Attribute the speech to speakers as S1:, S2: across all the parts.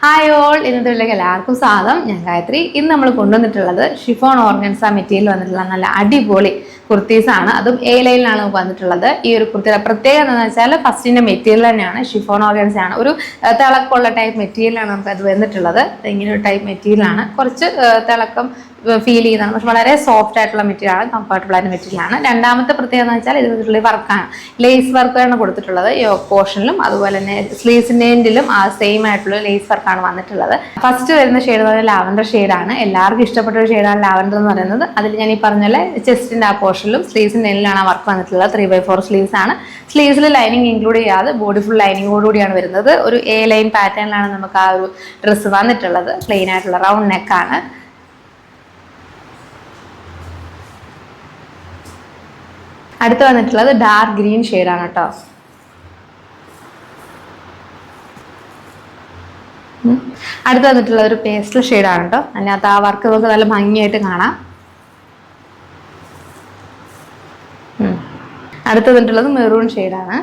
S1: Hi all, ഇന്നത്തെ എല്ലാവർക്കും സ്വാഗതം. ഞാൻ ഗായത്രി. ഇന്ന് നമ്മൾ കൊണ്ടുവന്നിട്ടുള്ളത് ഷിഫോൺ ഓർഗൻസ മെറ്റീരിയൽ വന്നിട്ടുള്ള നല്ല അടിപൊളി കുർത്തീസാണ്. അതും എ ലൈനിലാണ് നമുക്ക് വന്നിട്ടുള്ളത്. ഈ ഒരു കുർത്തിയുടെ പ്രത്യേകത എന്താണെന്ന് വെച്ചാൽ ഫസ്റ്റിന്റെ മെറ്റീരിയൽ തന്നെയാണ് ഷിഫോൺ ഓർഗൻസ ആണ്. ഒരു തിളക്കമുള്ള ടൈപ്പ് മെറ്റീരിയലാണ് നമുക്ക് അത് വന്നിട്ടുള്ളത്. ഇങ്ങനെ ഒരു ടൈപ്പ് മെറ്റീരിയലാണ്, കുറച്ച് തിളക്കം ഫീൽ ചെയ്യുന്നതാണ്. പക്ഷെ വളരെ സോഫ്റ്റ് ആയിട്ടുള്ള മെറ്റീരിയൽ ആണ്, കംഫർട്ടബിൾ ആയിട്ടുള്ള മെറ്റീരിയൽ ആണ്. രണ്ടാമത്തെ പ്രത്യേകത എന്ന് വെച്ചാൽ ഇതിലുള്ള വർക്കാണ്, ലേസ് വർക്കാണ് കൊടുത്തിട്ടുള്ളത്. യോക്ക് പോർഷനിലും അതുപോലെ തന്നെ സ്ലീവ്സിന്റെ എൻഡിലും ആ സെയിം ആയിട്ടുള്ള ലേസ് വർക്കാണ് വന്നിട്ടുള്ളത്. ഫസ്റ്റ് വരുന്ന ഷെയ്ഡ് എന്ന് പറഞ്ഞാൽ ലാവൻഡർ ഷെയ്ഡാണ്. എല്ലാവർക്കും ഇഷ്ടപ്പെട്ട ഒരു ഷെയ്ഡാണ് ലാവൻഡർ എന്ന് പറയുന്നത്. അതിൽ ഞാൻ ഈ പറഞ്ഞ ചെസ്റ്റിന്റെ ആ പോർഷനിലും സ്ലീവ്സിന്റെ എൻഡിലാണ് ആ വർക്ക് വന്നിട്ടുള്ളത്. 3/4 സ്ലീവ്സ് ആണ്. സ്ലീവ്സിൽ ലൈനിങ് ഇൻക്ലൂഡ് ചെയ്യാതെ ബോഡി ഫുൾ ലൈനിങ്ങോടുകൂടിയാണ് വരുന്നത്. ഒരു എ ലൈൻ പാറ്റേണിലാണ് നമുക്ക് ആ ഒരു ഡ്രസ്സ് വന്നിട്ടുള്ളത്. പ്ലെയിൻ ആയിട്ടുള്ള റൗണ്ട് നെക്കാണ്. അടുത്ത് വന്നിട്ടുള്ളത് ഡാർക്ക് ഗ്രീൻ ഷെയ്ഡാണ് കേട്ടോ. അടുത്ത് വന്നിട്ടുള്ള ഒരു പേസ്റ്റൽ ഷെയ്ഡാണ് കേട്ടോ. അതിനകത്ത് ആ വർക്ക് നമുക്ക് നല്ല ഭംഗിയായിട്ട് കാണാം. അടുത്ത് വന്നിട്ടുള്ളത് മെറൂൺ ഷെയ്ഡാണ്.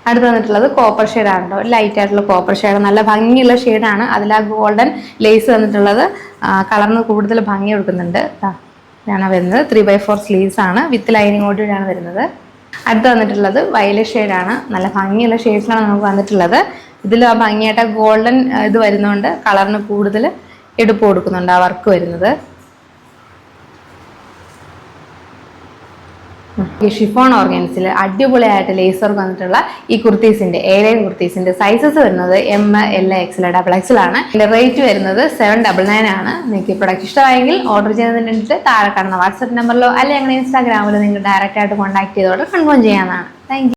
S1: അടുത്ത് വന്നിട്ടുള്ളത് കോപ്പർ ഷെയ്ഡാണ് കേട്ടോ. ലൈറ്റ് ആയിട്ടുള്ള കോപ്പർ ഷെയ്ഡ്, നല്ല ഭംഗിയുള്ള ഷെയ്ഡാണ്. അതിൽ ആ ഗോൾഡൻ ലേസ് വന്നിട്ടുള്ളത് കളറിന് കൂടുതൽ ഭംഗി കൊടുക്കുന്നുണ്ട്. ഇതാണ് വരുന്നത്. 3/4 സ്ലീവ്സ് ആണ്, വിത്ത് ലൈനിങ്ങോടുകൂടിയാണ് വരുന്നത്. അടുത്ത് വന്നിട്ടുള്ളത് വയലറ്റ് ഷെയ്ഡാണ്. നല്ല ഭംഗിയുള്ള ഷെയ്ഡ്സിലാണ് നമുക്ക് വന്നിട്ടുള്ളത്. ഇതിൽ ആ ഭംഗിയായിട്ട് ഗോൾഡൻ ഇത് വരുന്നതുകൊണ്ട് കളറിന് കൂടുതൽ എടുപ്പ് കൊടുക്കുന്നുണ്ട് ആ വർക്ക് വരുന്നത്. ഈ ഷിഫോൺ ഓർഗൻസിൽ അടിപൊളിയായിട്ട് ലേസ് വർക്ക് വന്നിട്ടുള്ള ഈ കുർത്തീസിന്റെ എയർലൈൻ കുർത്തീസിന്റെ സൈസസ് വരുന്നത് M, L, XL, XXL ആണ്. ഇതിന്റെ റേറ്റ് വരുന്നത് 799 ആണ്. നിങ്ങൾക്ക് ഈ പ്രൊഡക്റ്റ് ഇഷ്ടമായെങ്കിൽ ഓർഡർ ചെയ്യുന്നതിന് വേണ്ടിയിട്ട് താഴെ കാണുന്ന വാട്സ്ആപ്പ് നമ്പറിലോ അല്ലെങ്കിൽ ഇൻസ്റ്റാഗ്രാമിലോ നിങ്ങൾ ഡയറക്റ്റ് ആയിട്ട് കോൺടാക്ട് ചെയ്തോടെ കൺഫേം ചെയ്യാവുന്നതാണ്. Thank you.